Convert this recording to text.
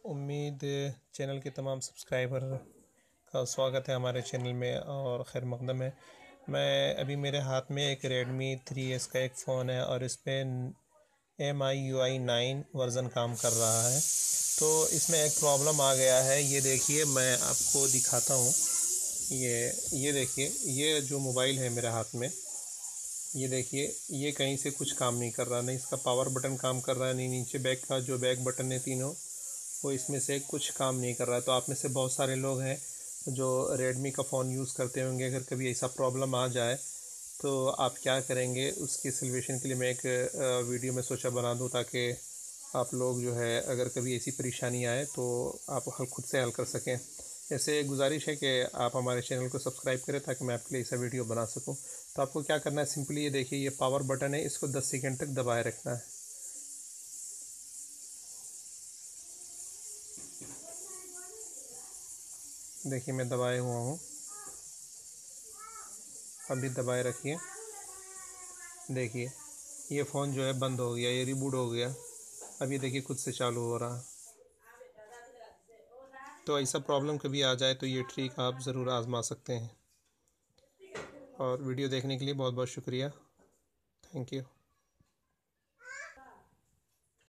उम्मीद चैनल के तमाम सब्सक्राइबर का स्वागत है हमारे चैनल में और खैर मकदम है। मैं अभी मेरे हाथ में एक Redmi 3S का एक फ़ोन है और इस पर MIUI 9 वर्ज़न काम कर रहा है। तो इसमें एक प्रॉब्लम आ गया है। ये देखिए, मैं आपको दिखाता हूँ। ये देखिए, ये जो मोबाइल है मेरे हाथ में, ये देखिए, ये कहीं से कुछ काम नहीं कर रहा। नहीं इसका पावर बटन काम कर रहा है, नहीं नीचे बैक का जो बैक बटन है तीनों, वो इसमें से कुछ काम नहीं कर रहा है। तो आप में से बहुत सारे लोग हैं जो रेडमी का फ़ोन यूज़ करते होंगे। अगर कभी ऐसा प्रॉब्लम आ जाए तो आप क्या करेंगे, उसकी सॉल्यूशन के लिए मैं एक वीडियो में सोचा बना दूं, ताकि आप लोग जो है अगर कभी ऐसी परेशानी आए तो आप खुद से हल कर सकें। ऐसे गुजारिश है कि आप हमारे चैनल को सब्सक्राइब करें ताकि मैं आपके लिए ऐसा वीडियो बना सकूं। तो आपको क्या करना है, सिंपली ये देखिए, ये पावर बटन है, इसको 10 सेकंड तक दबाए रखना है। देखिए, मैं दबाए हुआ हूँ, अभी दबाए रखिए। देखिए, ये फ़ोन जो है बंद हो गया, ये रिबूट हो गया। अब ये देखिए खुद से चालू हो रहा। तो ऐसा प्रॉब्लम कभी आ जाए तो ये ट्रिक आप ज़रूर आज़मा सकते हैं। और वीडियो देखने के लिए बहुत बहुत शुक्रिया। Thank you.